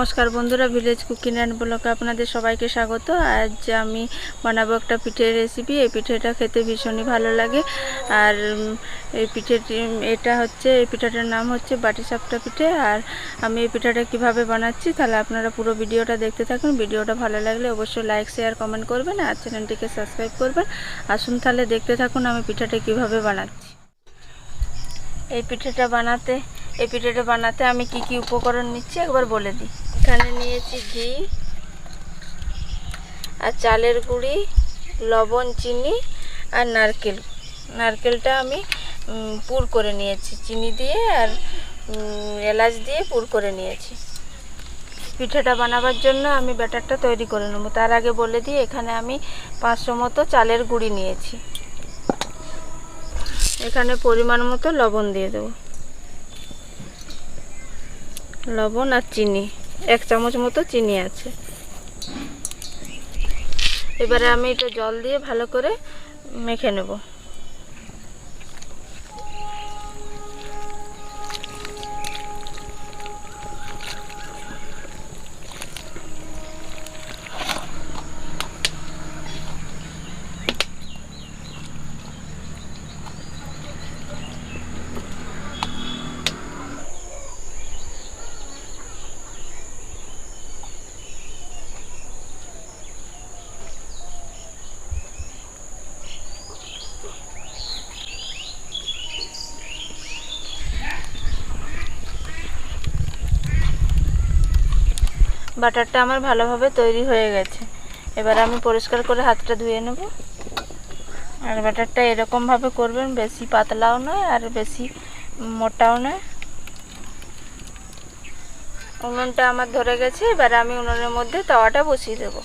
নমস্কার বন্ধুরা, village cooking and ব্লগে আপনাদের সবাইকে স্বাগত। আজ আমি বানাবো একটা পিঠের রেসিপি। এই পিঠেটা খেতে ভীষণই ভালো লাগে। আর এই পিঠাটার নাম হচ্ছে পাটিসাপটা পিঠে। আর আমি এই পিঠাটা কিভাবে বানাচ্ছি তাহলে আপনারা পুরো ভিডিওটা দেখতে থাকুন। ভিডিওটা ভালো লাগলে অবশ্যই লাইক শেয়ার কমেন্ট করবেন আর চ্যানেলটিকে সাবস্ক্রাইব করবেন। আসুন তাহলে দেখতে থাকুন আমি পিঠাটা কিভাবে বানাচ্ছি। এই পিঠাটা বানাতে আমি কি কি উপকরণ নিচ্ছি একবার বলে দিই। এখানে নিয়েছি ঘি আর চালের গুঁড়ি, লবণ, চিনি আর নারকেলটা আমি পুর করে নিয়েছি, চিনি দিয়ে আর এলাচ দিয়ে পুর করে নিয়েছি। পিঠাটা বানাবার জন্য আমি ব্যাটারটা তৈরি করে নেব। তার আগে বলে দিই, এখানে আমি 500 মতো চালের গুঁড়ি নিয়েছি। এখানে পরিমাণ মতো লবণ দিয়ে দেবো, লবণ আর চিনি 1 চামচ মতো চিনি আছে। এবারে আমি এটা জল দিয়ে ভালো করে মেখে নেব। বাটারটা আমার ভালোভাবে তৈরি হয়ে গেছে। এবার আমি পরিষ্কার করে হাতটা ধুয়ে নেব। আর বাটারটা এরকমভাবে করবেন, বেশি পাতলাও নয় আর বেশি মোটাও নয়। উনুনটা আমার ধরে গেছে। এবার আমি উনুনের মধ্যে তাওয়াটা বসিয়ে দেব।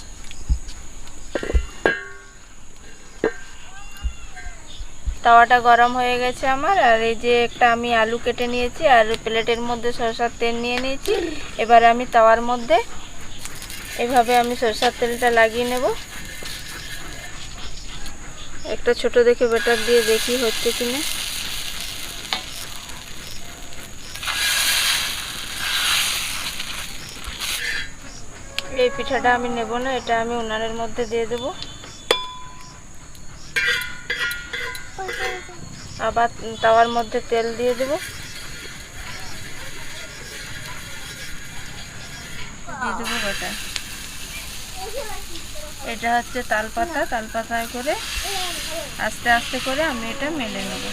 তাওয়াটা গরম হয়ে গেছে আমার। আর এই যে একটা আমি আলু কেটে নিয়েছি আর প্লেটের মধ্যে সরষের তেল নিয়ে নিয়েছি। এবার আমি তাওয়ার মধ্যে এভাবে আমি সরষের তেলটা লাগিয়ে নেব। একটা ছোট দেখে ব্যাটার দিয়ে দেখি হচ্ছে কিনা। এই পিঠাটা আমি নেব না, এটা আমি উনানের মধ্যে দিয়ে দেব। আবার তাওয়ার মধ্যে তেল দিয়ে দেব। ব্যাটার। এটা হচ্ছে তালপাতায় করে আস্তে আস্তে করে আমি এটা মেলে নেব।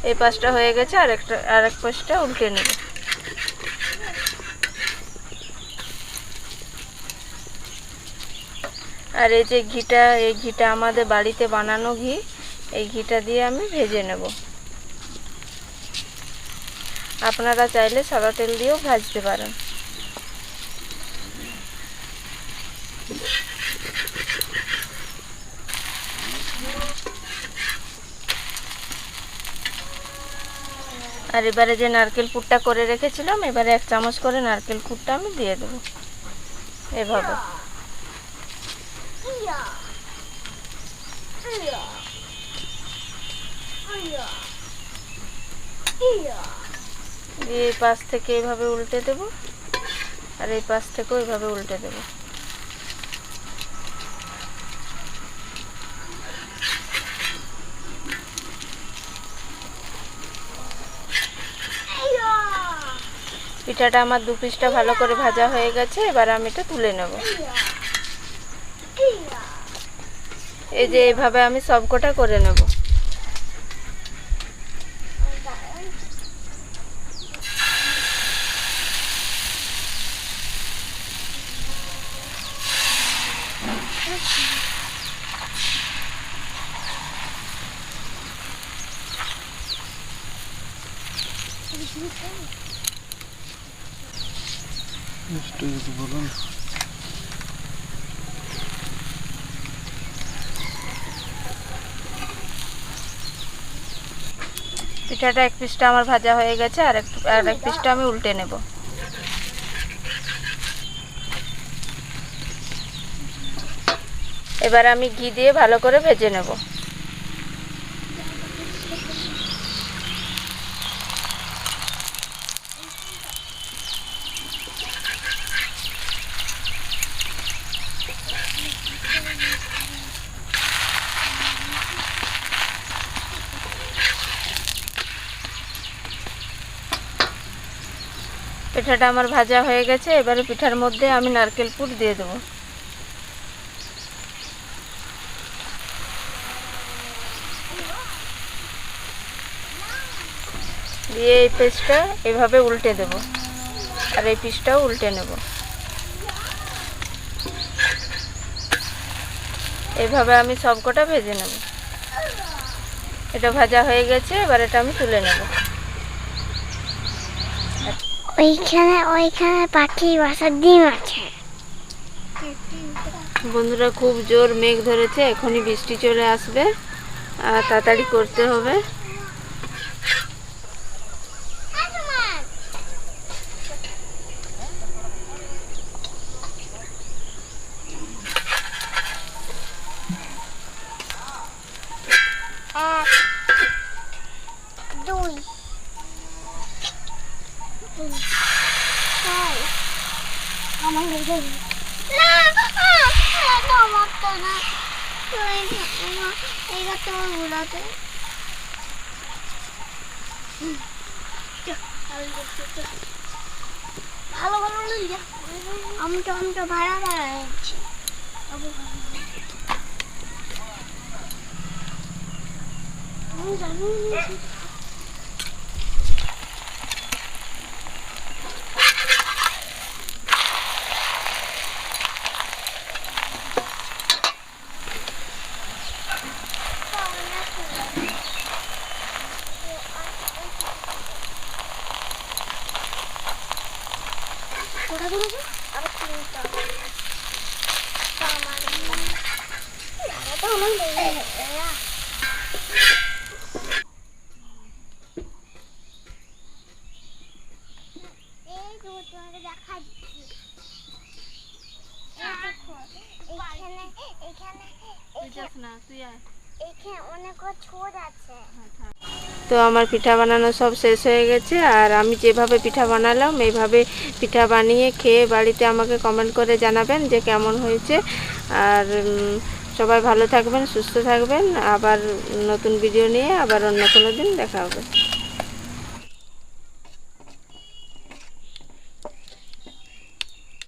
এই পাশটা হয়ে গেছে, আরেক পাশটা উল্টে নেব। আর এই যে ঘিটা আমাদের বাড়িতে বানানো ঘি, এই ঘিটা দিয়ে আমি ভেজে নেব। আপনারা চাইলে সাদা তেল দিয়েও ভাজতে পারেন। আর এবারে যে নারকেল পুরটা করে রেখেছিলাম, এবারে 1 চামচ করে নারকেল পুরটা আমি দিয়ে দেবো এভাবে। দিয়ে এই পাশ থেকে এভাবে উল্টে দেব আর এই পাশ থেকেও এভাবে উল্টে দেব। পিঠাটা আমার 2 পিসটা ভালো করে ভাজা হয়ে গেছে। এবার আমি এটা তুলে নেব। এই যে এইভাবে আমি সবকটা করে নেব। পিঠাটা 1 পিসটা আমার ভাজা হয়ে গেছে। আর এক পিসটা আমি উল্টে নেব। এবার আমি ঘি দিয়ে ভালো করে ভেজে নেব। পিঠাটা আমার ভাজা হয়ে গেছে। এবারে পিঠার মধ্যে আমি নারকেল পুর দিয়ে দেবো। দিয়ে এই পিসটা এভাবে উল্টে দেব, আর এই পিসটাও উল্টে নেব। এইভাবে আমি সবকটা ভেজে নেব। এটা ভাজা হয়ে গেছে, এবার এটা আমি তুলে নেব। ওইখানে পাখি বাসার ডিম আছে। বন্ধুরা, খুব জোর মেঘ ধরেছে, এখনই বৃষ্টি চলে আসবে, আর তাড়াতাড়ি করতে হবে। ভালো আমটা ভাড়া যাচ্ছি। তো আমার পিঠা বানানো সব শেষ হয়ে গেছে, আর আমি যেভাবে পিঠা বানালাম এইভাবে পিঠা বানিয়ে খেয়ে বাড়িতে আমাকে কমেন্ট করে জানাবেন যে কেমন হয়েছে। আর সবাই ভালো থাকবেন, সুস্থ থাকবেন। আবার নতুন ভিডিও নিয়ে আবার অন্য কোনো দিন দেখা হবে।